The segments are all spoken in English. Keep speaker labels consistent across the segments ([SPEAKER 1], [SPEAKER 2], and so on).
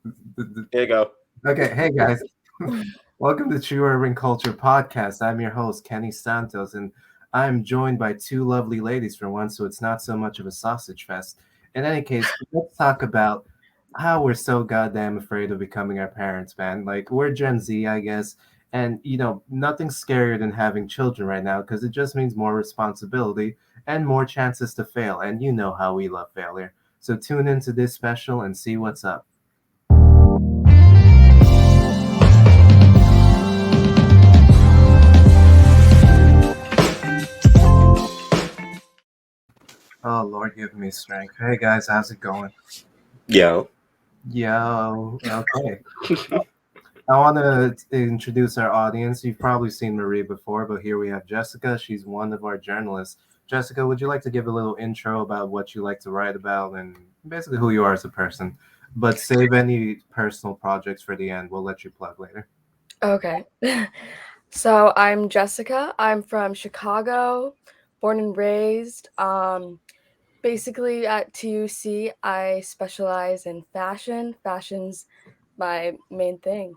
[SPEAKER 1] There you go.
[SPEAKER 2] Okay, hey guys. Welcome to True Urban Culture Podcast. I'm your host, Kenny Santos, and I'm joined by two lovely ladies for once, so it's not so much of a sausage fest. In any case, let's talk about how we're so goddamn afraid of becoming our parents, man. Like, we're Gen Z, I guess, and nothing's scarier than having children right now because it just means more responsibility and more chances to fail, and you know how we love failure. So tune into this special and see what's up. Oh Lord, give me strength. Hey guys, how's it going?
[SPEAKER 1] Yo.
[SPEAKER 2] Yo, okay. I want to introduce our audience. You've probably seen Marie before, but here we have Jessica. She's one of our journalists. Jessica, would you like to give a little intro about what you like to write about and basically who you are as a person? But save any personal projects for the end. We'll let you plug later.
[SPEAKER 3] Okay. So I'm Jessica. I'm from Chicago, born and raised. Basically at TUC, I specialize in fashion. Fashion's my main thing.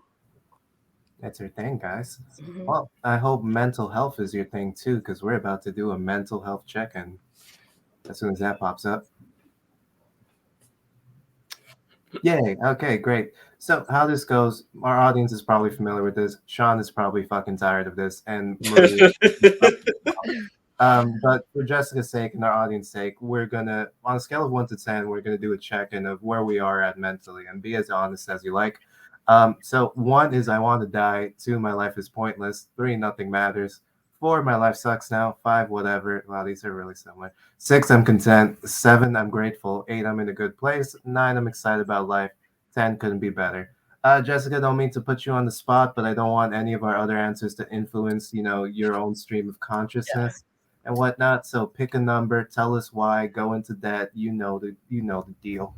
[SPEAKER 2] That's your thing, guys.
[SPEAKER 3] Mhm.
[SPEAKER 2] Well, I hope mental health is your thing too, because we're about to do a mental health check-in as soon as that pops up. Yay. Okay, great. So how this goes, our audience is probably familiar with this. Sean is probably fucking tired of this, and Marie is probably as well. But for Jessica's sake and our audience sake, we're gonna, on a scale of 1 to 10, we're gonna do a check-in of where we are at mentally and be as honest as you like. So 1 is I want to die. 2, my life is pointless. 3, nothing matters. 4, my life sucks now. 5, whatever. Wow, these are really similar. 6, I'm content. 7, I'm grateful. 8, I'm in a good place. 9, I'm excited about life. 10, couldn't be better. Jessica, don't mean to put you on the spot, but I don't want any of our other answers to influence, your own stream of consciousness and whatnot. So pick a number, tell us why, go into that. You know the deal.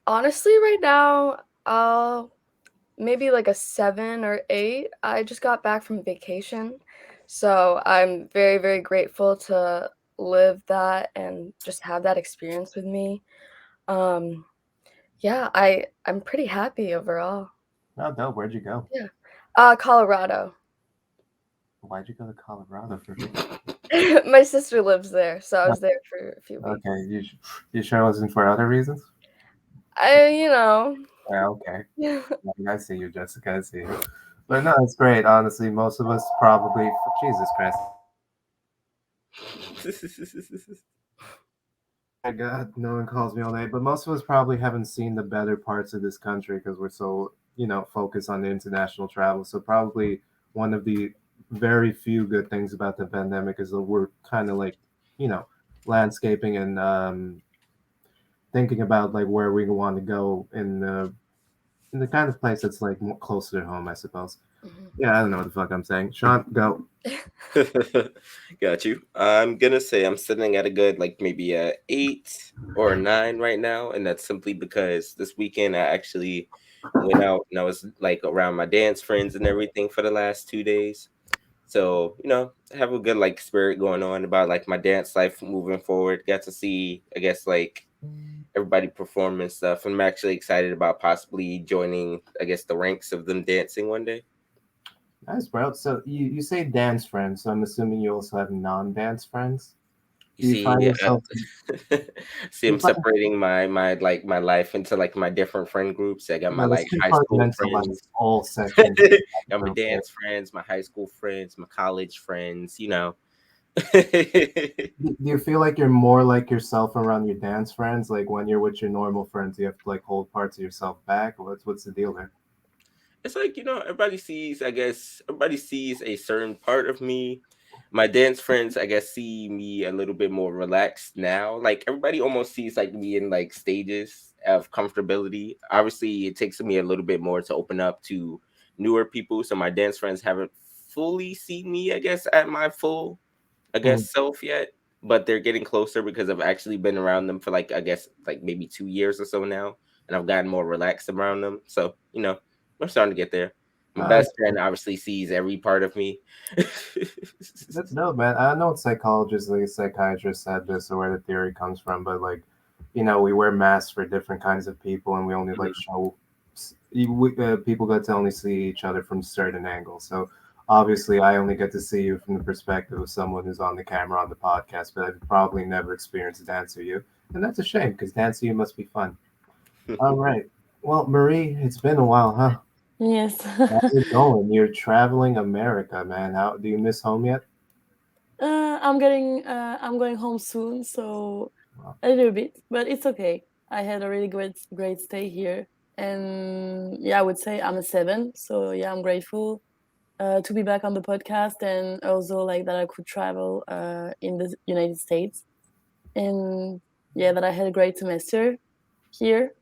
[SPEAKER 3] Honestly, right now, I'll maybe like a 7 or 8. I just got back from vacation, so I'm very, very grateful to live that and just have that experience with me. Um, yeah, I'm pretty happy overall.
[SPEAKER 2] Oh, dope. Where'd you go?
[SPEAKER 3] Yeah. Colorado.
[SPEAKER 2] Why'd you go to Colorado for vacation?
[SPEAKER 3] My sister lives there, so I was there for a few weeks.
[SPEAKER 2] Okay, you sure it wasn't for other reasons?
[SPEAKER 3] I, you know,
[SPEAKER 2] Yeah, okay. I see you, Jessica. I see you. But no, it's great. Honestly, most of us probably. Jesus Christ. My God, no one calls me all day. But most of us probably haven't seen the better parts of this country because we're so, focused on the international travel. So probably one of the very few good things about the pandemic is that we're kind of like, you know, landscaping and thinking about like where we want to go in the kind of place that's like more closer to home, I suppose.
[SPEAKER 3] Mhm.
[SPEAKER 2] Yeah, I don't know what the fuck I'm saying. Sean, go.
[SPEAKER 1] Got you. I'm gonna say I'm sitting at a good like maybe a 8 or 9 right now, and that's simply because this weekend I actually went out and I was like around my dance friends and everything for the last 2 days. So I have a good like spirit going on about like my dance life moving forward. Got to see, I guess, like everybody perform and stuff. And I'm actually excited about possibly joining, I guess, the ranks of them dancing one day.
[SPEAKER 2] Nice, bro. So you say dance friends, so I'm assuming you also have non-dance friends.
[SPEAKER 1] You
[SPEAKER 2] Do you find
[SPEAKER 1] see,
[SPEAKER 2] yourself?
[SPEAKER 1] see,
[SPEAKER 2] Do you
[SPEAKER 1] I'm
[SPEAKER 2] find
[SPEAKER 1] separating my life into like my different friend groups. I got my
[SPEAKER 2] no, let's
[SPEAKER 1] like high school
[SPEAKER 2] compartmentalize
[SPEAKER 1] friends,
[SPEAKER 2] all sections
[SPEAKER 1] got my
[SPEAKER 2] real quick.
[SPEAKER 1] dance friends, my high school friends, my college friends.
[SPEAKER 2] Do you feel like you're more like yourself around your dance friends? Like when you're with your normal friends, you have to like hold parts of yourself back. What's the deal there?
[SPEAKER 1] It's like everybody sees, I guess everybody sees a certain part of me. My dance friends, I guess, see me a little bit more relaxed now. Like everybody almost sees like me in like stages of comfortability. Obviously it takes me a little bit more to open up to newer people, so my dance friends haven't fully seen me, I guess, at my full, I
[SPEAKER 2] Hmm.
[SPEAKER 1] guess, self yet, but they're getting closer because I've actually been around them for like, I guess, like maybe 2 years or so now, and I've gotten more relaxed around them. So we're starting to get there. My
[SPEAKER 2] Uh,
[SPEAKER 1] best friend obviously sees every part of me.
[SPEAKER 2] that's dope, man. I know psychologists, like a psychiatrist said this or where the theory comes from, but like we wear masks for different kinds of people, and we only like show people get to only see each other from certain angles. So obviously, I only get to see you from the perspective of someone who's on the camera on the podcast, but I've probably never experienced Dance with You, and that's a shame because Dance with You must be fun. All right. Well, Marie, it's been a while, huh?
[SPEAKER 4] Yes.
[SPEAKER 2] How's it going? You're traveling America, man. How do you miss home yet?
[SPEAKER 4] I'm going home soon, so
[SPEAKER 2] Well,
[SPEAKER 4] a little bit, but it's okay. I had a really great stay here, and yeah, I would say I'm a 7. So yeah, I'm grateful to be back on the podcast, and also like that I could travel in the United States, and yeah, that I had a great semester here.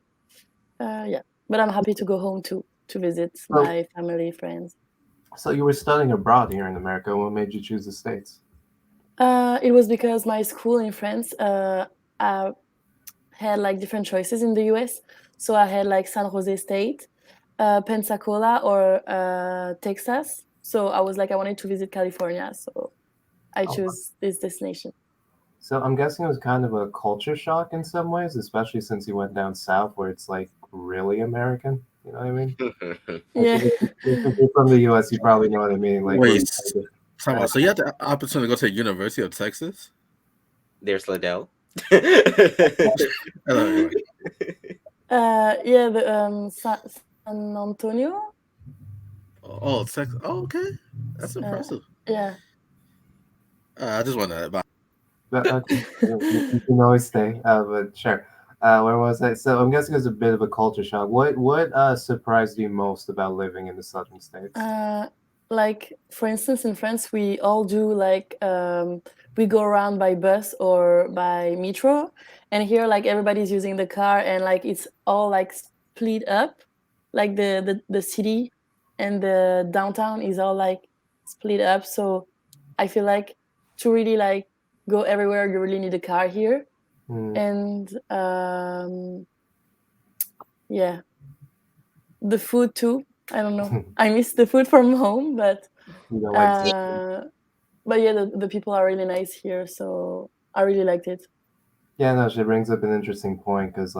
[SPEAKER 4] Yeah, but I'm happy to go home too to visit
[SPEAKER 2] so,
[SPEAKER 4] my family, friends.
[SPEAKER 2] so you were studying abroad here in America. What made you choose the States?
[SPEAKER 4] It was because my school in France uh, had like different choices in the US. So I had like San Jose State, Pensacola, or Texas. So I was like, I wanted to visit California. So I
[SPEAKER 2] Oh,
[SPEAKER 4] chose this destination.
[SPEAKER 2] so I'm guessing it was kind of a culture shock in some ways, especially since you went down south where it's like really American. You know what I mean? Like
[SPEAKER 4] Yeah.
[SPEAKER 2] if you're from the U.S., you probably know what I mean. Like where
[SPEAKER 5] Wait,
[SPEAKER 2] you
[SPEAKER 5] talk about. So you had the opportunity to go to the University of Texas?
[SPEAKER 1] There's Liddell.
[SPEAKER 5] Hello, everyone.
[SPEAKER 4] Yeah, the San Antonio.
[SPEAKER 5] Oh, Texas. Oh, okay, that's
[SPEAKER 4] Uh,
[SPEAKER 5] impressive.
[SPEAKER 4] yeah.
[SPEAKER 5] I just wanted to.
[SPEAKER 2] but, you can always stay. But sure. Where was I? So I'm guessing it's a bit of a culture shock. What surprised you most about living in the southern states?
[SPEAKER 4] Uh, like for instance, in France, we all do like we go around by bus or by metro, and here like everybody's using the car, and like it's all like split up, like the city and the downtown is all like split up. So I feel like to really like go everywhere, you really need a car here,
[SPEAKER 2] Hmm.
[SPEAKER 4] and yeah, the food too. I don't know. I miss the food from home,
[SPEAKER 2] You don't like to.
[SPEAKER 4] uh, but yeah, the people are really nice here, so I really liked it.
[SPEAKER 2] Yeah, no, she brings up an interesting point because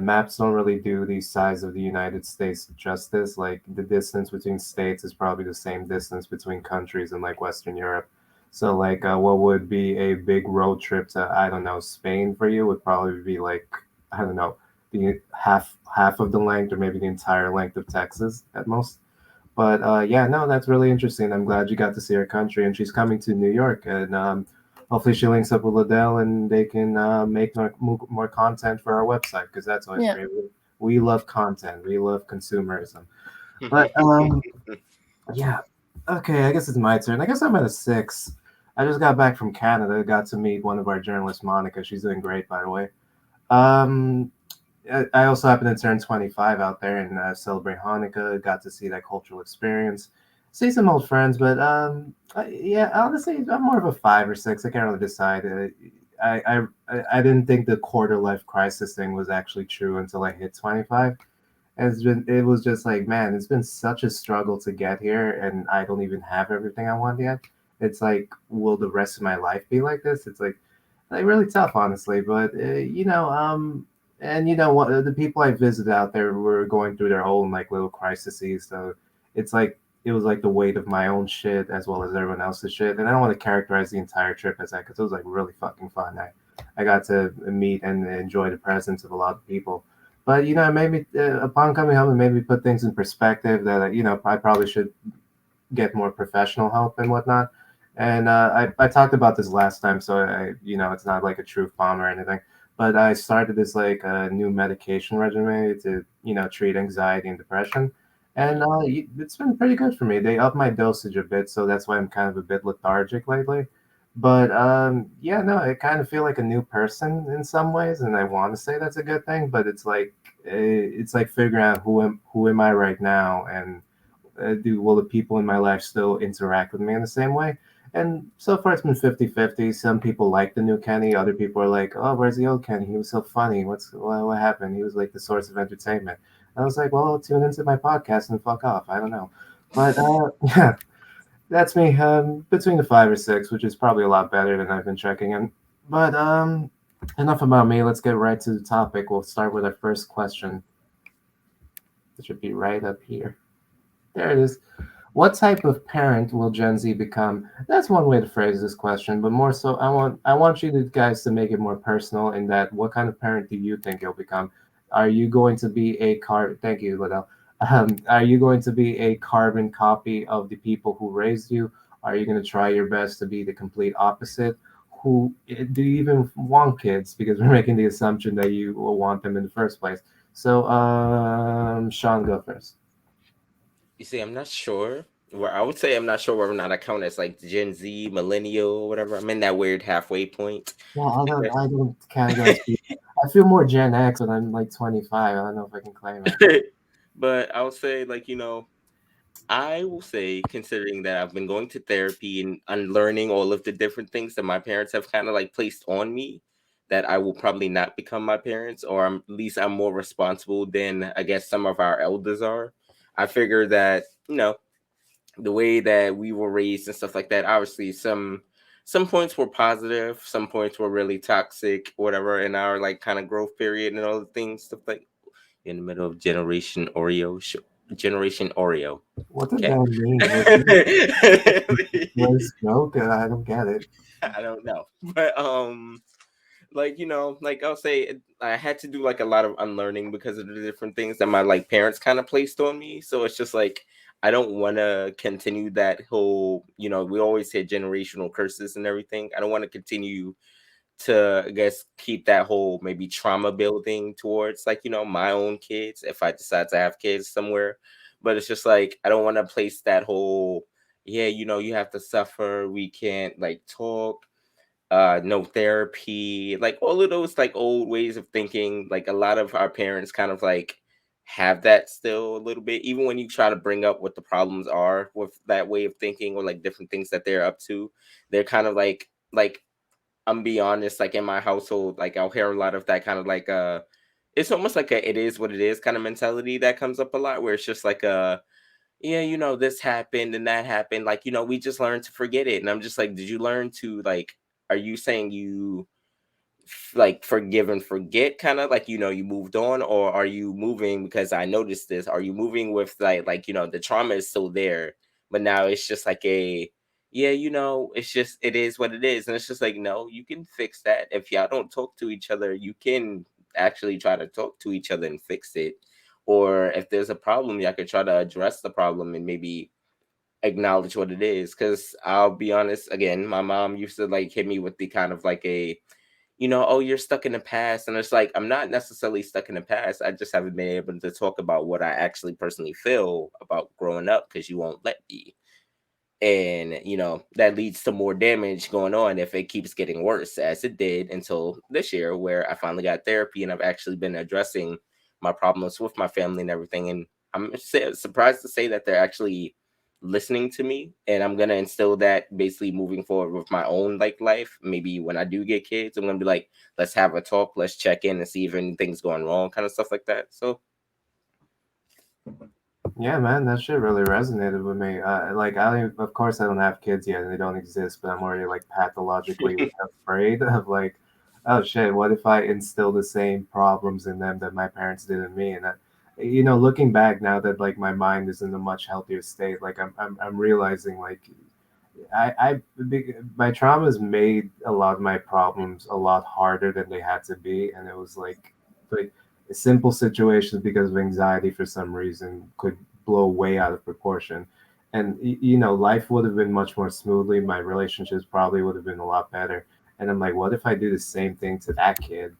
[SPEAKER 2] maps don't really do the size of the United States justice. Like the distance between states is probably the same distance between countries in like Western Europe. So what would be a big road trip to I don't know Spain for you would probably be like I don't know the half of the length or maybe the entire length of Texas at most. But yeah, no, that's really interesting. I'm glad you got to see her country, and she's coming to New York, and hopefully she links up with Liddell, and they can make more content for our website because that's always
[SPEAKER 4] Yeah.
[SPEAKER 2] great. We love content, we love consumerism. But yeah, okay, I guess it's my turn. I guess I'm at a 6. I just got back from Canada. Got to meet one of our journalists, Monica. She's doing great, by the way. Um, I also happened to turn 25 out there and celebrate Hanukkah. Got to see that cultural experience, see some old friends. But yeah, honestly, I'm more of a 5 or 6. I can't really decide. I didn't think the quarter life crisis thing was actually true until I hit 25. And it was just like, man, it's been such a struggle to get here, and I don't even have everything I want yet. It's like, will the rest of my life be like this? It's like really tough, honestly. But and what the people I visited out there were going through their own like little crises. So it's like it was like the weight of my own shit as well as everyone else's shit. And I don't want to characterize the entire trip as that because it was like really fucking fun. I got to meet and enjoy the presence of a lot of people. But it made me upon coming home, it made me put things in perspective that I probably should get more professional help and whatnot. And I talked about this last time, so it's not like a truth bomb or anything. But I started this like new medication regimen to treat anxiety and depression, and it's been pretty good for me. They upped my dosage a bit, so that's why I'm kind of a bit lethargic lately. But yeah, no, I kind of feel like a new person in some ways, and I want to say that's a good thing. But it's like figuring out who am I right now, and will the people in my life still interact with me in the same way? And so far, it's been 50-50. Some people like the new Kenny. Other people are like, oh, where's the old Kenny? He was so funny. What happened? He was like the source of entertainment. I was like, well, tune into my podcast and fuck off. I don't know. But yeah, that's me. Between the 5 or 6, which is probably a lot better than I've been checking in. But enough about me. Let's get right to the topic. We'll start with our first question. It should be right up here. There it is. What type of parent will Gen Z become? That's one way to phrase this question, but more so, I want you guys to make it more personal. In that, what kind of parent do you think you'll become? Are you going to be a car? Thank you, Liddell. Are you going to be a carbon copy of the people who raised you? Are you going to try your best to be the complete opposite? Who do you even want kids? Because we're making the assumption that you will want them in the first place. So, Sean, go first.
[SPEAKER 1] You see, I'm not sure. Where I would say I'm not sure whether or not I count as like Gen Z, millennial, or whatever. I'm in that weird halfway point.
[SPEAKER 2] Yeah, I don't categorize people. I feel more Gen X when I'm like 25. I don't know if I can claim it.
[SPEAKER 1] But I would say, like, I will say, considering that I've been going to therapy and unlearning all of the different things that my parents have kind of like placed on me, that I will probably not become my parents, or at least I'm more responsible than I guess some of our elders are. I figure that, the way that we were raised and stuff like that, obviously some points were positive, some points were really toxic, whatever, in our like kind of growth period and all the things, stuff like in the middle of Generation Oreo.
[SPEAKER 2] What does
[SPEAKER 1] Okay.
[SPEAKER 2] that mean? Was joke? I don't get it.
[SPEAKER 1] I don't know. But like, like I'll say I had to do like a lot of unlearning because of the different things that my like parents kind of placed on me. So it's just like I don't want to continue that whole, we always say generational curses and everything. I don't want to continue to, I guess, keep that whole maybe trauma building towards like, my own kids if I decide to have kids somewhere. But it's just like I don't want to place that whole, yeah, you have to suffer, we can't like talk, no therapy, like all of those like old ways of thinking. Like a lot of our parents kind of like have that still a little bit, even when you try to bring up what the problems are with that way of thinking or like different things that they're up to. They're kind of like I'm be honest, like in my household, like I'll hear a lot of that kind of like it's almost like a it is what it is kind of mentality that comes up a lot, where it's just like yeah, this happened and that happened, like, we just learned to forget it. And I'm just like, did you learn to like, are you saying you like forgive and forget, kind of like, you moved on, or are you moving, because I noticed this, are you moving with like, the trauma is still there, but now it's just like a, yeah, it's just it is what it is. And it's just like, no, you can fix that. If y'all don't talk to each other, you can actually try to talk to each other and fix it. Or if there's a problem, y'all could try to address the problem and maybe acknowledge what it is. Because I'll be honest, again, my mom used to like hit me with the kind of like a, oh, you're stuck in the past. And it's like, I'm not necessarily stuck in the past. I just haven't been able to talk about what I actually personally feel about growing up because you won't let me. And, that leads to more damage going on if it keeps getting worse, as it did until this year, where I finally got therapy and I've actually been addressing my problems with my family and everything. And I'm surprised to say that they're actually listening to me, and I'm gonna instill that basically moving forward with my own like life. Maybe when I do get kids, I'm gonna be like, let's have a talk, let's check in and see if anything's going wrong, kind of stuff like that. So
[SPEAKER 2] Yeah, man, that shit really resonated with me. Like, of course, I don't have kids yet, and they don't exist, but I'm already like pathologically afraid of like, oh shit, what if I instill the same problems in them that my parents did in me? And looking back now that like my mind is in a much healthier state, like I'm realizing like my traumas made a lot of my problems a lot harder than they had to be, and it was like simple situations because of anxiety for some reason could blow way out of proportion, and life would have been much more smoothly. My relationships probably would have been a lot better, and I'm like, what if I do the same thing to that kid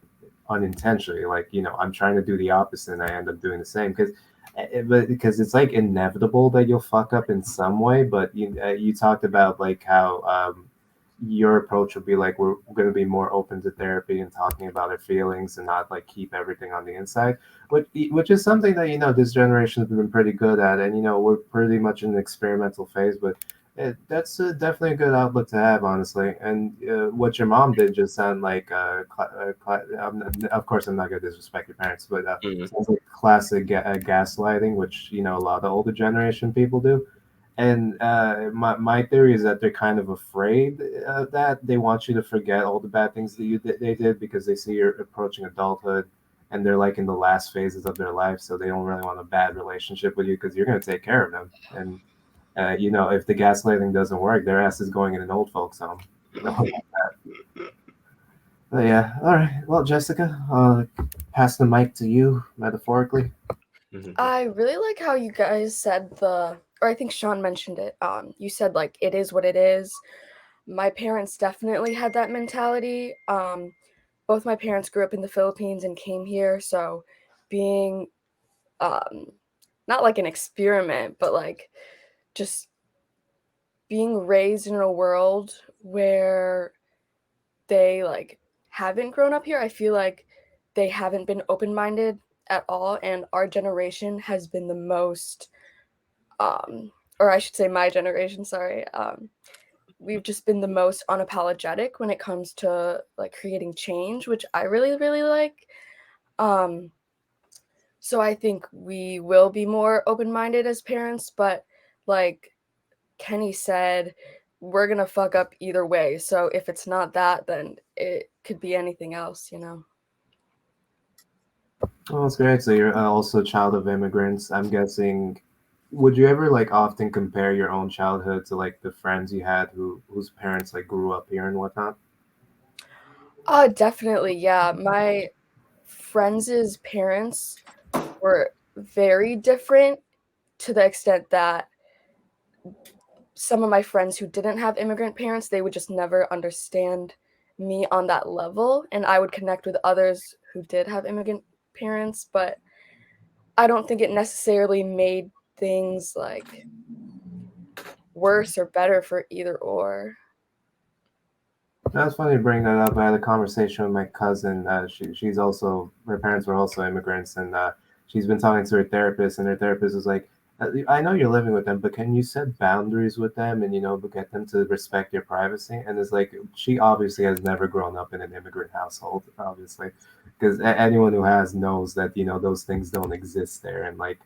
[SPEAKER 2] unintentionally? Like, I'm trying to do the opposite, and I end up doing the same because it's like inevitable that you'll fuck up in some way. But you talked about like how your approach would be like, we're going to be more open to therapy and talking about our feelings and not like keep everything on the inside, which is something that this generation has been pretty good at. And we're pretty much in the experimental phase, but that's definitely a good outlook to have, honestly. And what your mom did just sound like of course I'm not going to disrespect your parents, but
[SPEAKER 1] mhm.
[SPEAKER 2] sounds like classic gaslighting, which a lot of older generation people do. And my theory is that they're kind of afraid of that. They want you to forget all the bad things that they did because they see you're approaching adulthood, and they're like in the last phases of their life, so they don't really want a bad relationship with you because you're going to take care of them. And if the gaslighting doesn't work, their ass is going in an old folks home. But yeah, all right. Well, Jessica, pass the mic to you, metaphorically.
[SPEAKER 3] I really like how you guys said or I think Sean mentioned it. You said like it is what it is. My parents definitely had that mentality. Both my parents grew up in the Philippines and came here, so being um, not like an experiment, but like just being raised in a world where they like haven't grown up here, I feel like they haven't been open-minded at all, and our generation has been the most or I should say my generation, sorry. We've just been the most unapologetic when it comes to like creating change, which I really really like. Um so I think we will be more open-minded as parents, but like Kenny said, we're gonna fuck up either way. So if it's not that, then it could be anything else, you know?
[SPEAKER 2] Oh, that's great. So you're also a child of immigrants. I'm guessing. Would you ever like often compare your own childhood to like the friends you had whose parents like grew up here and whatnot?
[SPEAKER 3] Definitely, yeah. My friends' parents were very different to the extent that some of my friends who didn't have immigrant parents, they would just never understand me on that level, and I would connect with others who did have immigrant parents, but I don't think it necessarily made things like worse or better for either or.
[SPEAKER 2] That's funny you bring that up. I had a conversation with my cousin. She's also her parents were also immigrants, and she's been talking to her therapist, and her therapist was like, "I know you're living with them, but can you set boundaries with them, and get them to respect your privacy?" And it's like she obviously has never grown up in an immigrant household, obviously, because anyone who has knows that those things don't exist there, and like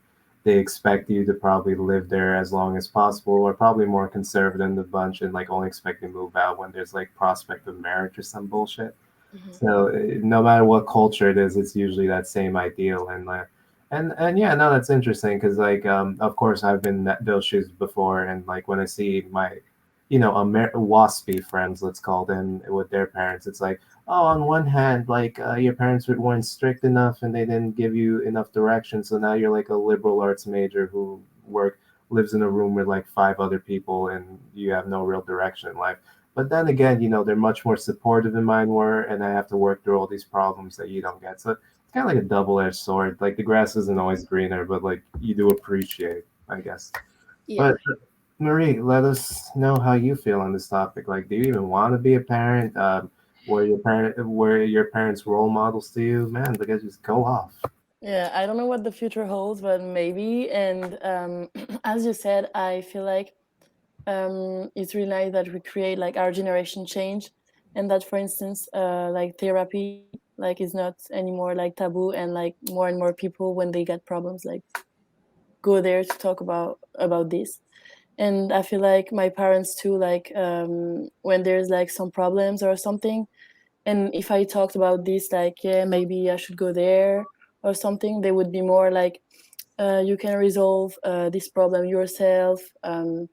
[SPEAKER 2] they expect you to probably live there as long as possible, or probably more conservative than the bunch, and like only expect you to move out when there's like prospect of marriage or some bullshit.
[SPEAKER 3] Mhm.
[SPEAKER 2] So no matter what culture it is, it's usually that same ideal. And yeah, no, that's interesting because like of course I've been in those shoes before, and like when I see my waspy friends, let's call them, with their parents, it's like, oh, on one hand, like your parents weren't strict enough and they didn't give you enough direction, so now you're like a liberal arts major who lives in a room with like five other people and you have no real direction in life. But then again, they're much more supportive than mine were, and I have to work through all these problems that you don't get. So it's kind of like a double-edged sword. Like the grass isn't always greener, but like you do appreciate, I guess.
[SPEAKER 3] Yeah.
[SPEAKER 2] But Marie, let us know how you feel on this topic. Like, do you even want to be a parent? Were your parents role models to you? Man, like, just go off.
[SPEAKER 4] Yeah, I don't know what the future holds, but maybe. And as you said, I feel like it's really nice that we create like our generation change, and that, for instance, like therapy, like is not anymore like taboo, and like more and more people when they get problems, like go there to talk about this. And I feel like my parents too, like when there's like some problems or something, and if I talked about this, like, yeah, maybe I should go there or something, they would be more like, you can resolve this problem yourself, and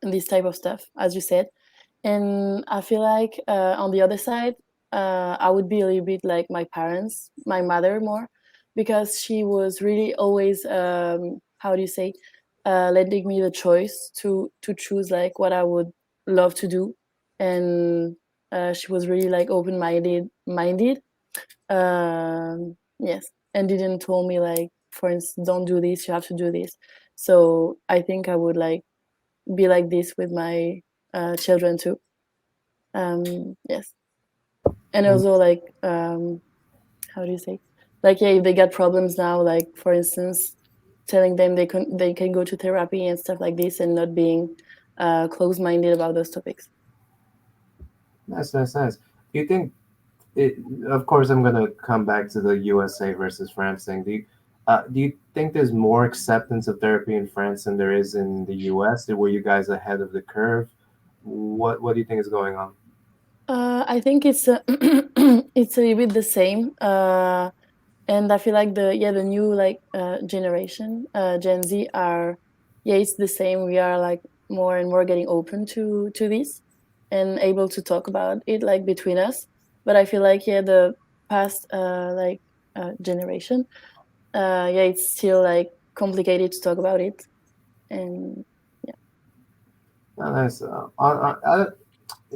[SPEAKER 4] this type of stuff, as you said. And I feel like on the other side, I would be a little bit like my parents, my mother more, because she was really always, how do you say, letting me the choice to choose like what I would love to do. And she was really like minded. Yes, and didn't tell me like, for instance, don't do this, you have to do this. So I think I would like be like this with my children too. Yes, and also like, how do you say, like, yeah, if they got problems now, like for instance, telling them they can go to therapy and stuff like this, and not being closed-minded about those topics.
[SPEAKER 2] Nice. Do you think it? Of course, I'm gonna come back to the USA versus France thing. Do you think there's more acceptance of therapy in France than there is in the US? Were you guys ahead of the curve? What do you think is going on?
[SPEAKER 4] I think it's it's a little bit the same. And I feel like the new like generation, Gen Z are, yeah, it's the same. We are like more and more getting open to this and able to talk about it like between us. But I feel like, yeah, the past generation, yeah, it's still like complicated to talk about it. And yeah.
[SPEAKER 2] Oh, nice.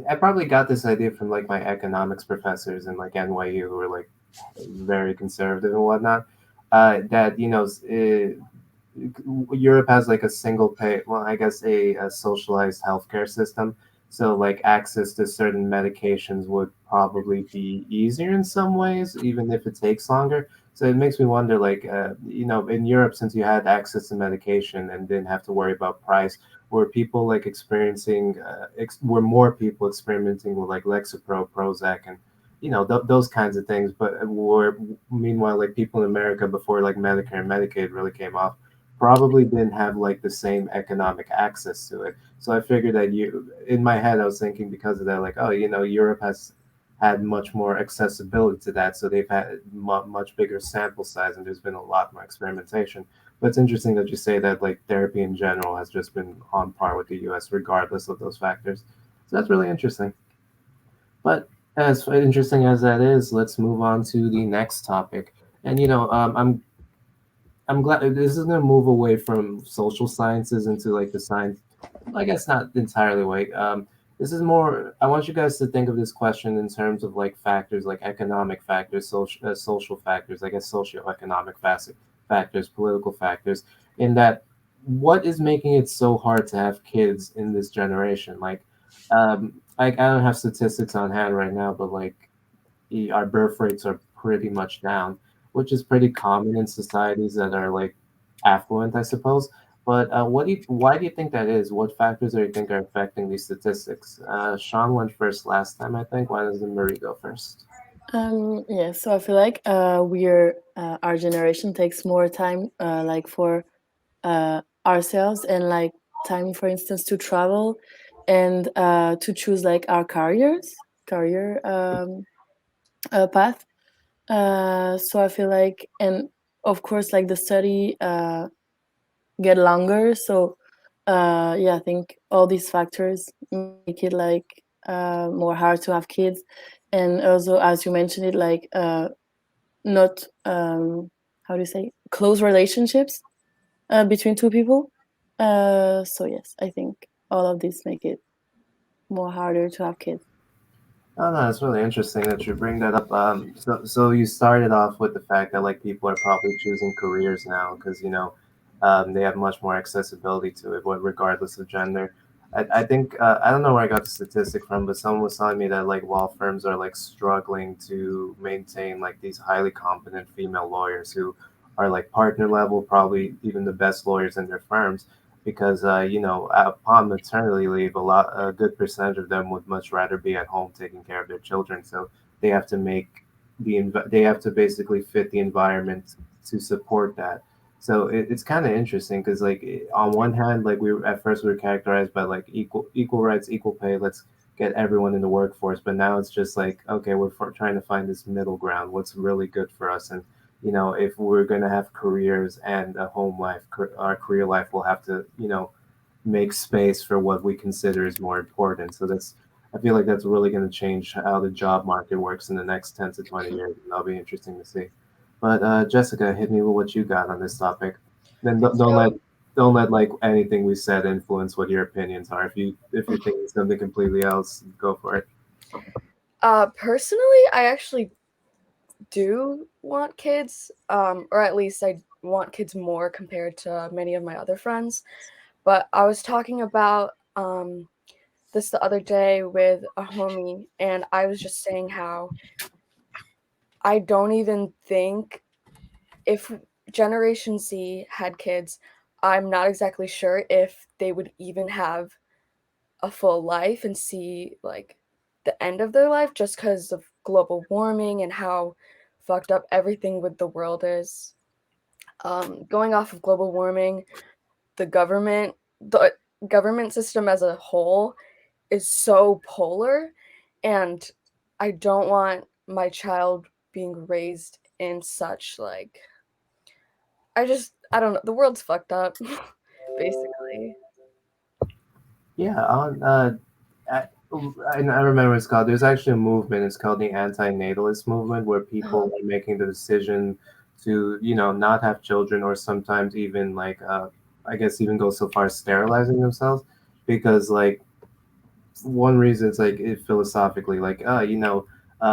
[SPEAKER 2] I probably got this idea from like my economics professors in like NYU who were like very conservative and whatnot. That Europe has like a single pay, well, I guess a socialized healthcare system. So like access to certain medications would probably be easier in some ways, even if it takes longer. So it makes me wonder, like, in Europe, since you had access to medication and didn't have to worry about price, were people like were more people experimenting with like Lexapro, Prozac, and those kinds of things. But were meanwhile like people in America before like Medicare and Medicaid really came off probably didn't have like the same economic access to it. So I figured that in my head, I was thinking because of that, like, oh, Europe has had much more accessibility to that. So they've had much bigger sample size and there's been a lot more experimentation. But it's interesting that you say that like therapy in general has just been on par with the US, regardless of those factors. So that's really interesting. But as interesting as that is, let's move on to the next topic. And I'm glad this is going to move away from social sciences into like the science. I guess not entirely away. This is more. I want you guys to think of this question in terms of like factors, like economic factors, social factors. I guess socioeconomic factors, political factors. In that, what is making it so hard to have kids in this generation? Like, I don't have statistics on hand right now, but like our birth rates are pretty much down, which is pretty common in societies that are like affluent, I suppose. But why do you think that is? What factors do you think are affecting these statistics? Sean went first last time, I think. Why doesn't Marie go first?
[SPEAKER 4] Yeah, so I feel like our generation takes more time like for ourselves and like time, for instance, to travel and to choose like our career path. So I feel like, and of course, like the study get longer. So yeah, I think all these factors make it like more hard to have kids, and also as you mentioned it, like not how do you say, close relationships between two people. So yes, I think all of this make it more harder to have kids.
[SPEAKER 2] Oh no, it's really interesting that you bring that up. So you started off with the fact that like people are probably choosing careers now because they have much more accessibility to it, regardless of gender. I think I don't know where I got the statistic from, but someone was telling me that like law firms are like struggling to maintain like these highly competent female lawyers who are like partner level, probably even the best lawyers in their firms because upon maternity leave, a good percentage of them would much rather be at home taking care of their children. So they have to they have to basically fit the environment to support that. So it's kind of interesting because like on one hand, like at first we were characterized by like equal rights, equal pay. Let's get everyone in the workforce, but now it's just like okay, we're trying to find this middle ground. What's really good for us and if we're going to have careers and a home life, our career life will have to, make space for what we consider is more important. So I feel like that's really going to change how the job market works in the next 10 to 20 years. And that'll be interesting to see. But Jessica, hit me with what you got on this topic. Then
[SPEAKER 3] So,
[SPEAKER 2] don't let like anything we said influence what your opinions are. If you're thinking something completely else, go for it.
[SPEAKER 3] personally, I actually do want kids, or at least I want kids more compared to many of my other friends. But I was talking about this the other day with a homie, and I was just saying how I don't even think if Generation Z had kids, I'm not exactly sure if they would even have a full life and see like the end of their life just because of global warming and how fucked up everything with the world is. Going off of global warming, the government system as a whole is so polar, and I don't want my child being raised in such like I don't know, the world's fucked up basically.
[SPEAKER 2] Yeah, on I remember what it's called. There's actually a movement. It's called the anti-natalist movement, where people are making the decision to, not have children, or sometimes even like, I guess even go so far as sterilizing themselves, because like one reason it's like philosophically, like,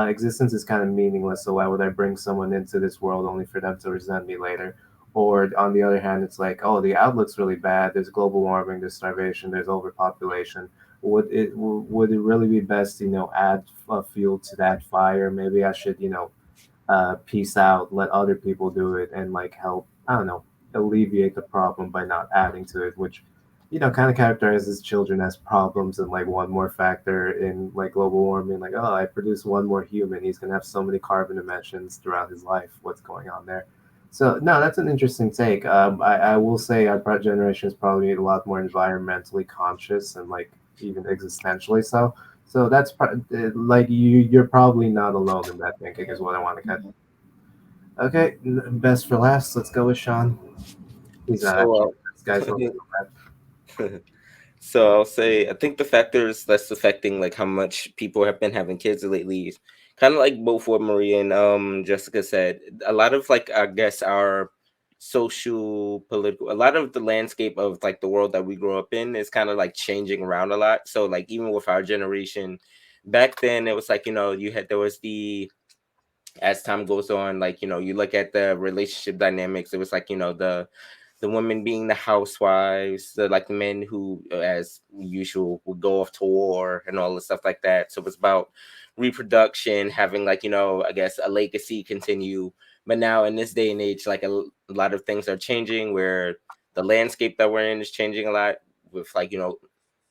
[SPEAKER 2] existence is kind of meaningless. So why would I bring someone into this world only for them to resent me later? Or on the other hand, it's like, oh, the outlook's really bad. There's global warming, there's starvation, there's overpopulation. Would it really be best to, add fuel to that fire? Maybe I should, peace out, let other people do it, and like help, I don't know, alleviate the problem by not adding to it, which, kind of characterizes children as problems, and like one more factor in like global warming. Like, oh, I produce one more human, he's gonna have so many carbon emissions throughout his life. What's going on there? So no, that's an interesting take. I will say our generation is probably a lot more environmentally conscious, and like even existentially so. So that's like you're probably not alone in that thinking, is what I want to get. Okay, best for last. Let's go with Sean. He's not actually.
[SPEAKER 1] So,
[SPEAKER 2] This guy's
[SPEAKER 1] uh,
[SPEAKER 2] not so bad.
[SPEAKER 1] so I'll say I think the factors that's affecting like how much people have been having kids lately is kind of like both what Maria and Jessica said. A lot of like I guess our social political a lot of the landscape of like the world that we grew up in is kind of like changing around a lot. So like even with our generation, back then it was like you had there was the as time goes on, like you look at the relationship dynamics. It was like the women being the housewives, the like the men who, as usual, would go off to war and all the stuff like that. So it was about reproduction, having like I guess a legacy continue. But now in this day and age, like a lot of things are changing, where the landscape that we're in is changing a lot with like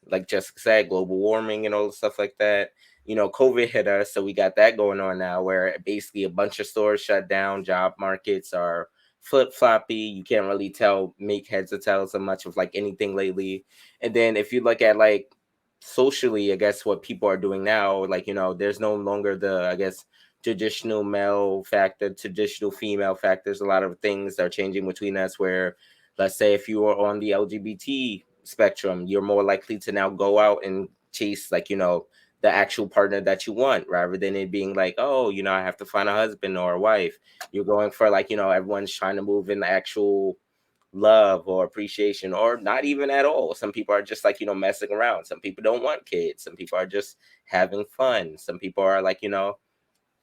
[SPEAKER 1] like Jessica said, global warming and all the stuff like that. COVID hit us, so we got that going on now, where basically a bunch of stores shut down, job markets are flip floppy. You can't really make heads or tails of much of like anything lately. And then if you look at like socially, I guess what people are doing now, like there's no longer the I guess traditional male factor, traditional female factors. A lot of things are changing between us. Where let's say if you are on the LGBT spectrum, you're more likely to now go out and chase like the actual partner that you want, rather than it being like, oh, I have to find a husband or a wife. You're going for like everyone's trying to move in the actual love or appreciation, or not even at all. Some people are just like messing around. Some people don't want kids. Some people are just having fun. Some people are like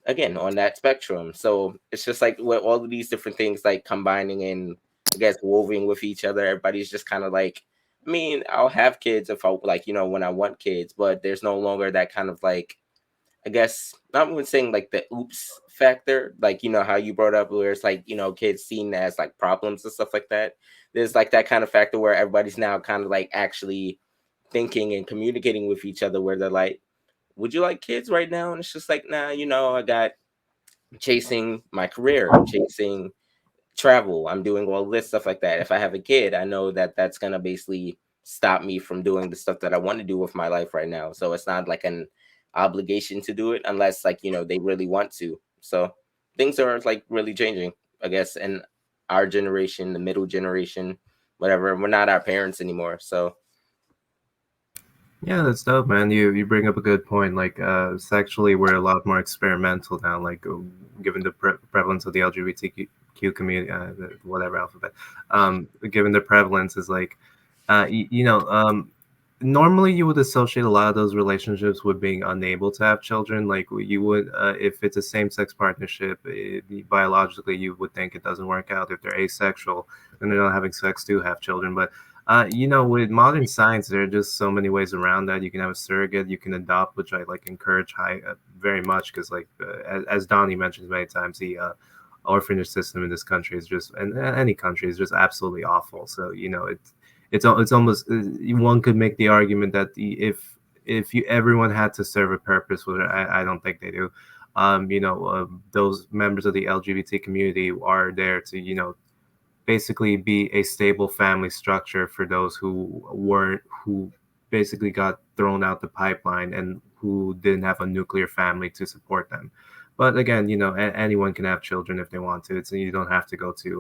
[SPEAKER 1] again on that spectrum. So it's just like with all of these different things like combining and I guess woven with each other. Everybody's just kind of like, I mean, I'll have kids if I like when I want kids, but there's no longer that kind of like, I guess not even saying like the oops factor, like how you brought up where it's like kids seen as like problems and stuff like that. There's like that kind of factor where everybody's now kind of like actually thinking and communicating with each other, where they're like, would you like kids right now? And it's just like, nah, I got chasing my career, I'm chasing travel, I'm doing all this stuff like that. If I have a kid, I know that that's gonna basically stop me from doing the stuff that I want to do with my life right now. So it's not like an obligation to do it unless like they really want to. So things are like really changing, I guess, in our generation, the middle generation, whatever. We're not our parents anymore. So
[SPEAKER 2] Yeah, that's dope, man. You bring up a good point. Like, sexually, we're a lot more experimental now. Like, given the prevalence of the LGBTQ community, whatever alphabet, given the prevalence is like, normally you would associate a lot of those relationships with being unable to have children. Like you would, if it's a same-sex partnership, biologically you would think it doesn't work out. If they're asexual and they're not having sex to have children, but with modern science, there are just so many ways around that. You can have a surrogate, you can adopt, which I like encourage very much, because like as Donnie mentions many times, the orphanage system in this country is just, and any country is just absolutely awful. So it's almost, one could make the argument that if everyone had to serve a purpose, which I don't think they do. Those members of the LGBT community are there to basically be a stable family structure for those who basically got thrown out the pipeline and who didn't have a nuclear family to support them. But again, anyone can have children if they want to. You don't have to go to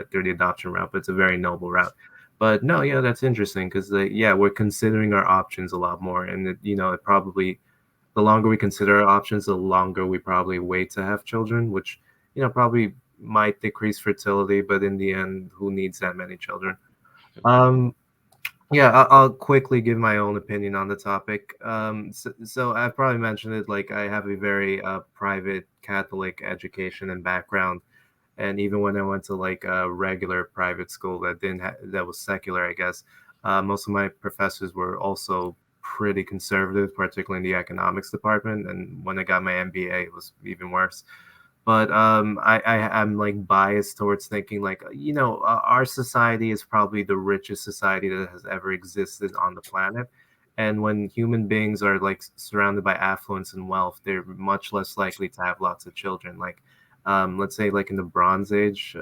[SPEAKER 2] through the adoption route, but it's a very noble route. But no, yeah, that's interesting because yeah, we're considering our options a lot more, and it probably the longer we consider our options, the longer we probably wait to have children, which probably might decrease fertility, but in the end, who needs that many children? Um, yeah, I'll quickly give my own opinion on the topic. So I probably mentioned it, like I have a very private Catholic education and background, and even when I went to like a regular private school that was secular, I guess, most of my professors were also pretty conservative, particularly in the economics department. And when I got my MBA, it was even worse. But I'm like biased towards thinking like our society is probably the richest society that has ever existed on the planet, and when human beings are like surrounded by affluence and wealth, they're much less likely to have lots of children. Like let's say like in the Bronze Age,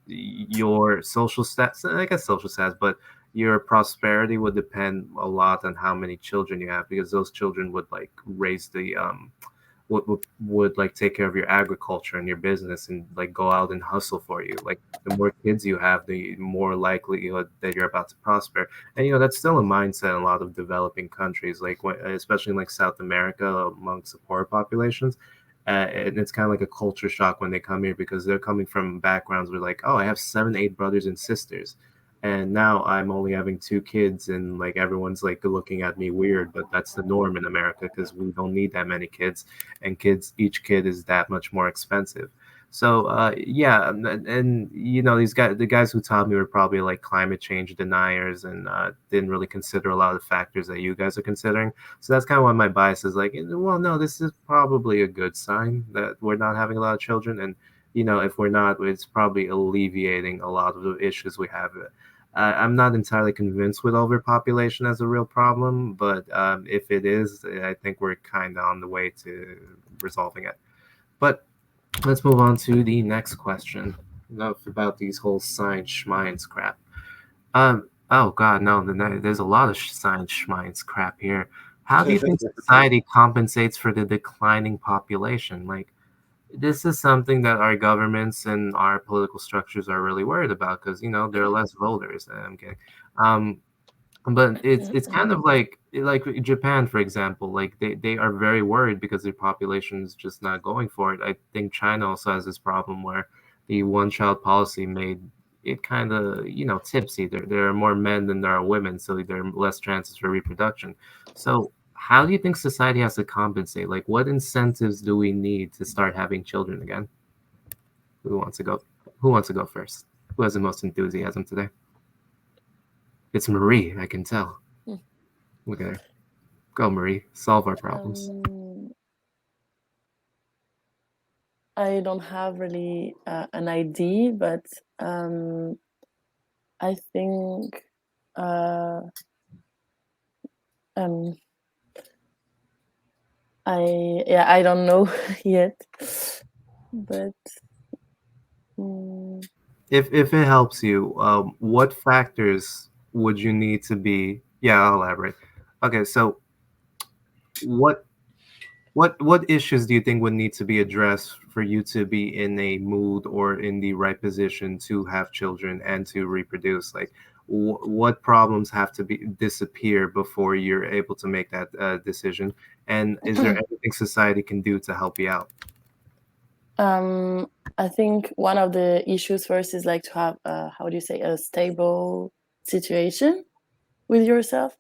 [SPEAKER 2] your social stats, I guess social stats, but your prosperity would depend a lot on how many children you have, because those children would like raise the would like take care of your agriculture and your business and like go out and hustle for you. Like the more kids you have, the more likelihood that you're about to prosper. And that's still a mindset in a lot of developing countries, like especially in like South America amongst the poor populations. And it's kind of like a culture shock when they come here, because they're coming from backgrounds where like, oh, I have 7, 8 brothers and sisters, and now I'm only having 2 kids, and like everyone's like looking at me weird, but that's the norm in America because we don't need that many kids, and each kid is that much more expensive. So yeah, and the guys who taught me were probably like climate change deniers, and didn't really consider a lot of the factors that you guys are considering. So that's kind of why my bias is like, well, no, this is probably a good sign that we're not having a lot of children, and if we're not, it's probably alleviating a lot of the issues we have. I'm not entirely convinced with overpopulation as a real problem, but if it is, I think we're kind of on the way to resolving it. But let's move on to the next question. Enough about these whole science schmines crap. Oh God, no, there's a lot of science schmines crap here. How do you think society compensates for the declining population? Like, this is something that our governments and our political structures are really worried about, because there are less voters. I'm kidding. Um, but it's kind of like Japan, for example. Like they are very worried because their population is just not going for it. I think China also has this problem where the one-child policy made it kind of tipsy. There are more men than there are women, so there are less chances for reproduction. So how do you think society has to compensate? Like, what incentives do we need to start having children again? Who wants to go? Who wants to go first? Who has the most enthusiasm today? It's Marie, I can tell. Look at her. Go, Marie. Solve our problems.
[SPEAKER 4] I don't have really an idea, but I think um, I don't know yet, but
[SPEAKER 2] if it helps you, what factors would you need to be? Yeah, I'll elaborate. Okay, so what what issues do you think would need to be addressed for you to be in a mood or in the right position to have children and to reproduce? Like, what problems have to be disappear before you're able to make that decision? And is there anything society can do to help you out?
[SPEAKER 4] I think one of the issues first is like to have how do you say, a stable situation with yourself.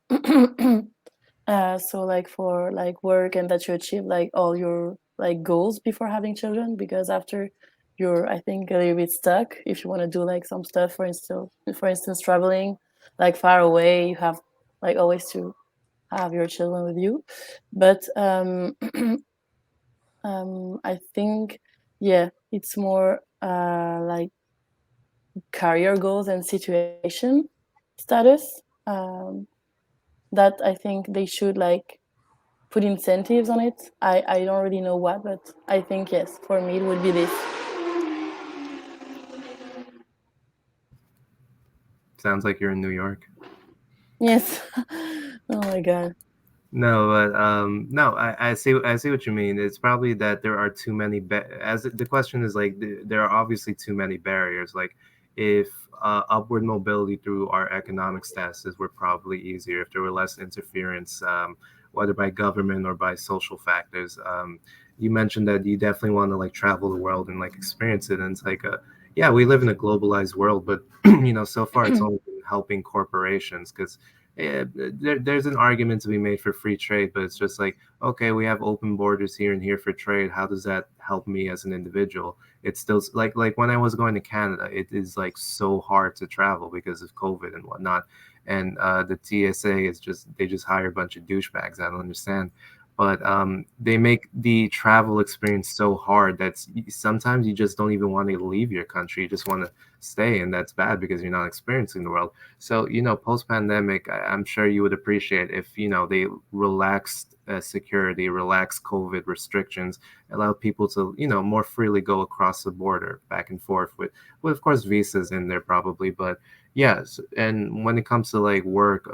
[SPEAKER 4] So like for like work, and that you achieve like all your like goals before having children, because after you're, I think, a little bit stuck if you want to do like some stuff, for instance traveling like far away, you have like always to have your children with you. But I think, yeah, it's more like career goals and situation status, that I think they should like put incentives on it. I don't really know what, but I think yes, for me it would be this.
[SPEAKER 2] Sounds like you're in New York.
[SPEAKER 4] Yes. Oh my god.
[SPEAKER 2] No, but no, I see what you mean. It's probably that there are too many. As the question is like, there are obviously too many barriers. Like, if upward mobility through our economic statuses were probably easier if there were less interference, whether by government or by social factors. You mentioned that you definitely want to like travel the world and like experience it, and it's like, yeah, we live in a globalized world, but so far it's only been helping corporations because there's an argument to be made for free trade, but it's just like, okay, we have open borders here and here for trade. How does that help me as an individual? It's still like when I was going to Canada, it is like so hard to travel because of COVID and whatnot. And the TSA is just they just hire a bunch of douchebags. I don't understand. But they make the travel experience so hard that sometimes you just don't even want to leave your country. You just want to stay, and that's bad because you're not experiencing the world. So, post pandemic, I'm sure you would appreciate if, they relaxed security, relaxed COVID restrictions, allow people to, more freely go across the border back and forth with of course, visas in there probably. But yes. And when it comes to like work,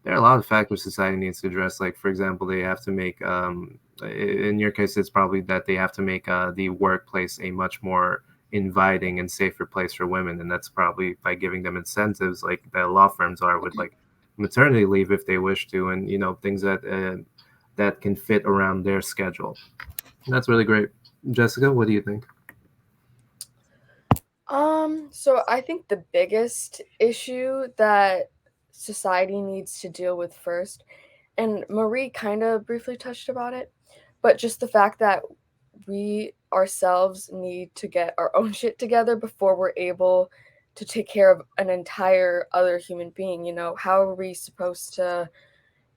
[SPEAKER 2] there are a lot of factors society needs to address. Like, for example, they have to make, in your case, it's probably that they have to make the workplace a much more inviting and safer place for women, and that's probably by giving them incentives like the law firms are with like maternity leave if they wish to, and things that can fit around their schedule. That's really great. Jessica, what do you think?
[SPEAKER 3] So I think the biggest issue that society needs to deal with first, and Marie kind of briefly touched about it, but just the fact that we ourselves need to get our own shit together before we're able to take care of an entire other human being. How are we supposed to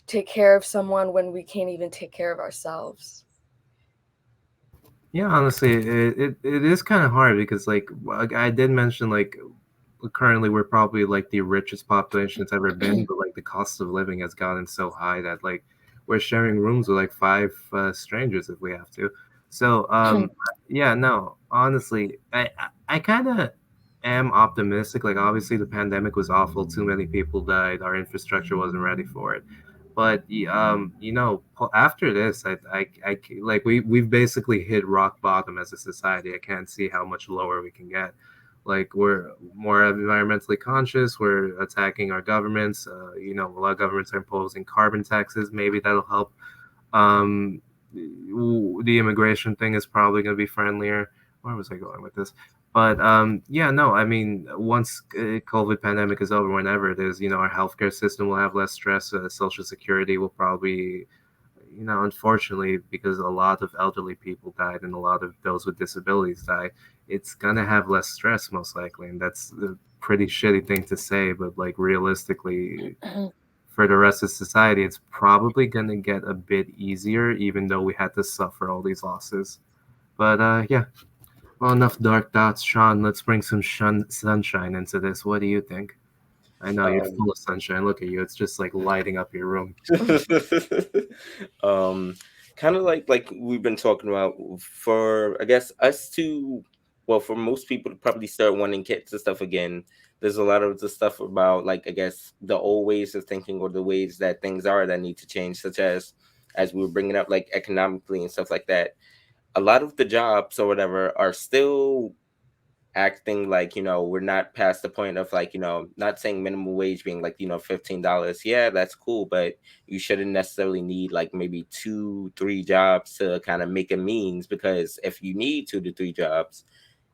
[SPEAKER 3] take care of someone when we can't even take care of ourselves?
[SPEAKER 2] Yeah, honestly, it is kind of hard because like I did mention like currently we're probably like the richest population it's ever been, but like the cost of living has gotten so high that like we're sharing rooms with like five strangers if we have to. So yeah, no, honestly, I kind of am optimistic. Like obviously the pandemic was awful, too many people died, our infrastructure wasn't ready for it. But after this, like we've basically hit rock bottom as a society. I can't see how much lower we can get. Like we're more environmentally conscious. We're attacking our governments. A lot of governments are imposing carbon taxes. Maybe that'll help. Um, the immigration thing is probably going to be friendlier. Where was I going with this? But yeah, no, I mean, once COVID pandemic is over, whenever it is, our healthcare system will have less stress. Social security will probably, unfortunately, because a lot of elderly people died and a lot of those with disabilities died, it's gonna have less stress most likely, and that's a pretty shitty thing to say, but like realistically, for the rest of society, it's probably gonna get a bit easier, even though we had to suffer all these losses. But yeah, well, enough dark thoughts, Sean. Let's bring some sunshine into this. What do you think? I know you're full of sunshine. Look at you. It's just like lighting up your room.
[SPEAKER 1] um Kind of like we've been talking about, for I guess us to, well, for most people to probably start wanting kids and stuff again. There's a lot of the stuff about, like, I guess the old ways of thinking or the ways that things are that need to change, such as we were bringing up, like economically and stuff like that. A lot of the jobs or whatever are still acting like, we're not past the point of, like, not saying minimum wage being like, $15. Yeah, that's cool, but you shouldn't necessarily need like maybe 2 3 jobs to kind of make a means, because if you need 2 to 3 jobs,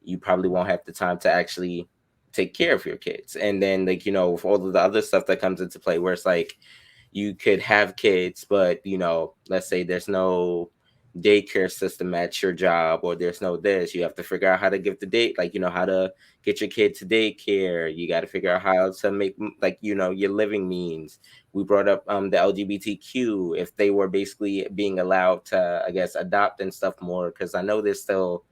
[SPEAKER 1] you probably won't have the time to actually take care of your kids. And then, like, with all of the other stuff that comes into play, where it's like you could have kids, but let's say there's no daycare system at your job, or there's no this, you have to figure out how to give the date, like, how to get your kid to daycare. You got to figure out how to make, like, your living means. We brought up the LGBTQ, if they were basically being allowed to, I guess, adopt and stuff more, because I know there's still,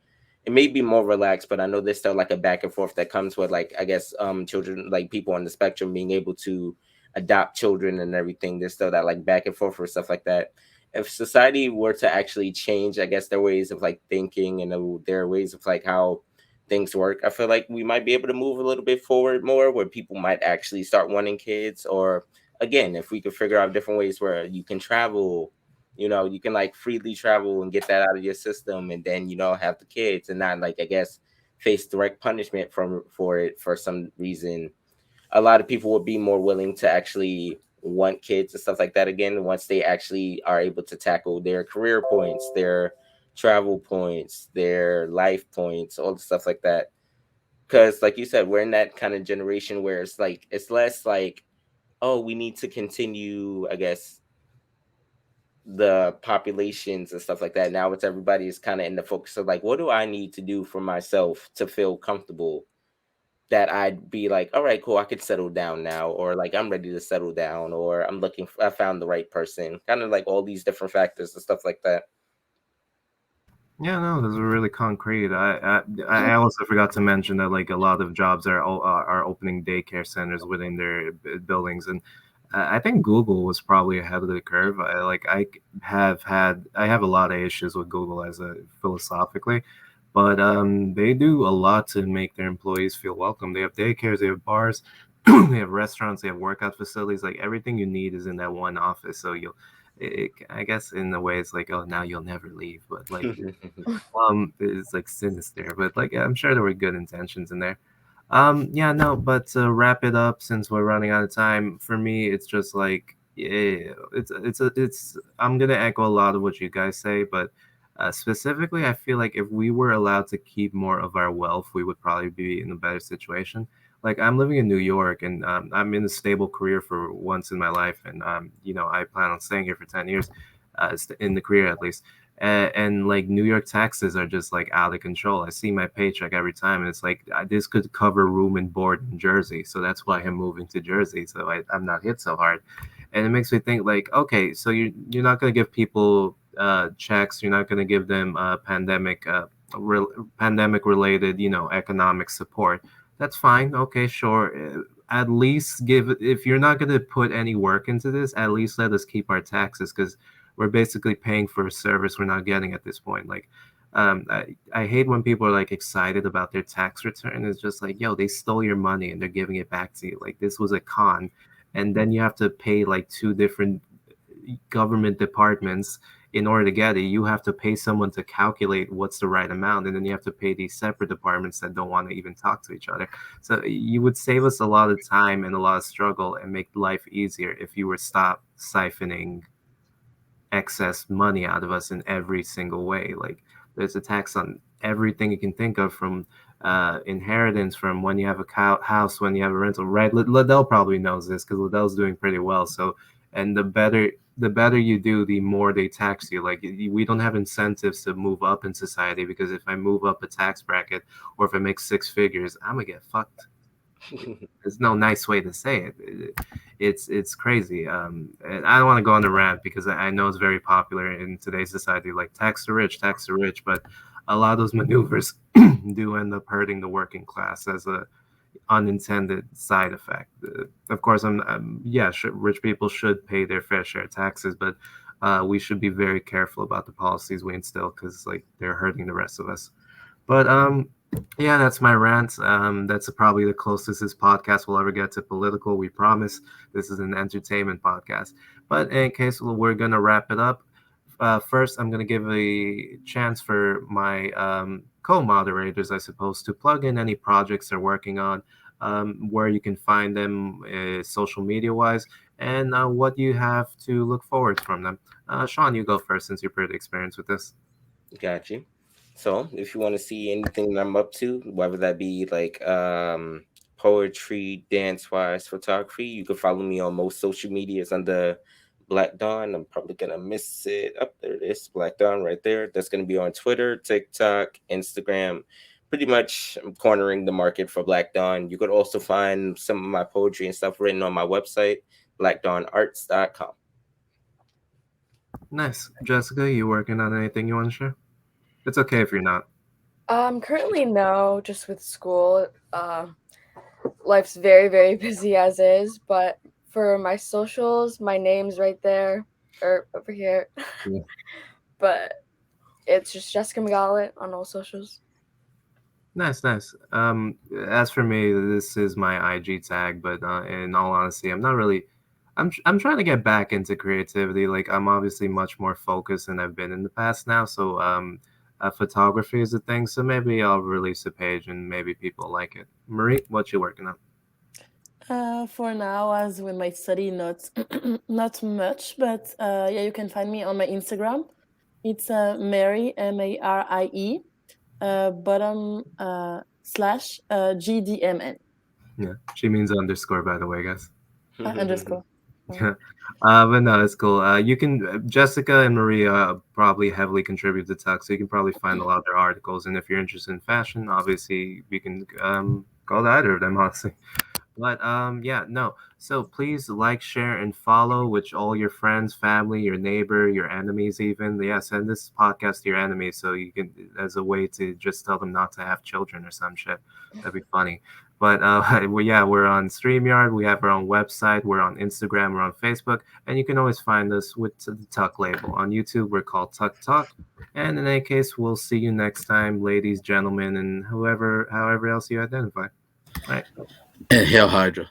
[SPEAKER 1] it may be more relaxed, but I know there's still like a back and forth that comes with, like, I guess, children, like people on the spectrum being able to adopt children and everything. There's still that like back and forth or stuff like that. If society were to actually change, I guess, their ways of like thinking, and their ways of like how things work, I feel like we might be able to move a little bit forward more, where people might actually start wanting kids. Or again, if we could figure out different ways where you can travel, you can like freely travel and get that out of your system, and then have the kids and not, like, I guess, face direct punishment for it for some reason. A lot of people would be more willing to actually want kids and stuff like that again, once they actually are able to tackle their career points, their travel points, their life points, all the stuff like that. Because like you said, we're in that kind of generation where it's like, it's less like, oh, we need to continue, I guess, the populations and stuff like that. Now it's everybody is kind of in the focus of like, what do I need to do for myself to feel comfortable, that I'd be like, all right, cool, I could settle down now, or like I'm ready to settle down, or I found the right person, kind of like all these different factors and stuff like that.
[SPEAKER 2] Yeah, no, those are really concrete. I also forgot to mention that like a lot of jobs are opening daycare centers within their buildings, and I think Google was probably ahead of the curve. I have a lot of issues with Google as a philosophically, but they do a lot to make their employees feel welcome. They have daycares, they have bars, they have restaurants, they have workout facilities. Like everything you need is in that one office. So I guess in a way it's like, oh, now you'll never leave, but like it's like sinister, but like I'm sure there were good intentions in there. Yeah, no, but to wrap it up, since we're running out of time, for me, it's just like, yeah, it's. I'm gonna echo a lot of what you guys say, but specifically, I feel like if we were allowed to keep more of our wealth, we would probably be in a better situation. Like I'm living in New York, and I'm in a stable career for once in my life, and I plan on staying here for 10 years, in the career at least. And like New York taxes are just like out of control. I see my paycheck every time, and it's like this could cover room and board in Jersey, so that's why I'm moving to Jersey, so I'm not hit so hard. And it makes me think like, okay, so you're not going to give people checks, you're not going to give them pandemic related economic support. That's fine. Okay, sure. At least give, if you're not going to put any work into this, at least let us keep our taxes, because we're basically paying for a service we're not getting at this point. Like, I hate when people are like excited about their tax return. It's just like, yo, they stole your money and they're giving it back to you. Like, this was a con. And then you have to pay like two different government departments in order to get it. You have to pay someone to calculate what's the right amount, and then you have to pay these separate departments that don't want to even talk to each other. So you would save us a lot of time and a lot of struggle and make life easier if you were stop siphoning excess money out of us in every single way. Like there's a tax on everything you can think of, from inheritance, from when you have a house, when you have a rental. Right? Liddell probably knows this because Liddell's doing pretty well. So, and the better you do, the more they tax you. Like we don't have incentives to move up in society, because if I move up a tax bracket or if I make six figures, I'm gonna get fucked. There's no nice way to say it. It's crazy. And I don't want to go on the rant because I know it's very popular in today's society, like tax the rich, tax the rich. But a lot of those maneuvers do end up hurting the working class as a unintended side effect. Of course, rich people should pay their fair share of taxes, but we should be very careful about the policies we instill, because like they're hurting the rest of us. But yeah, that's my rant. That's probably the closest this podcast will ever get to political. We promise this is an entertainment podcast. But in case we're gonna wrap it up, first I'm gonna give a chance for my co-moderators, I suppose, to plug in any projects they're working on, where you can find them social media wise, and what you have to look forward from them. Sean, you go first since you're pretty experienced with this.
[SPEAKER 1] Got you. So if you want to see anything that I'm up to, whether that be like poetry, dance wise, photography, you can follow me on most social medias under Black Dawn. I'm probably gonna miss it. Up there it is, Black Dawn right there. That's gonna be on Twitter, TikTok, Instagram. Pretty much I'm cornering the market for Black Dawn. You could also find some of my poetry and stuff written on my website, blackdawnarts.com.
[SPEAKER 2] Nice. Jessica, you working on anything you want to share? It's okay if you're not.
[SPEAKER 3] Currently no, just with school. Life's very, very busy as is, but for my socials, my name's right there or over here.
[SPEAKER 2] Yeah.
[SPEAKER 3] But it's just Jessica McGollett on all socials.
[SPEAKER 2] Nice, nice. As for me, this is my IG tag, but in all honesty, I'm not really. I'm trying to get back into creativity. Like I'm obviously much more focused than I've been in the past now. So photography is a thing. So maybe I'll release a page and maybe people like it. Marie, what you working on?
[SPEAKER 4] For now, as with my study, not not much, but yeah, you can find me on my Instagram. It's Mary Marie bottom slash GDMN
[SPEAKER 2] Yeah, she means underscore, by the way, guys.
[SPEAKER 4] underscore.
[SPEAKER 2] Yeah. But no, it's cool. You can Jessica and Maria probably heavily contribute to Tuck, so you can probably find a lot of their articles. And if you're interested in fashion, obviously we can go to either of them, honestly. But yeah, no. So please like, share, and follow with all your friends, family, your neighbor, your enemies, even. Yeah, send this podcast to your enemies so you can, as a way to just tell them not to have children or some shit. That'd be funny. But yeah, we're on StreamYard. We have our own website. We're on Instagram. We're on Facebook, and you can always find us with the Tuck label. On YouTube, we're called TUC Talk. And in any case, we'll see you next time, ladies, gentlemen, and however else you identify. All right.
[SPEAKER 5] And Hell Hydra.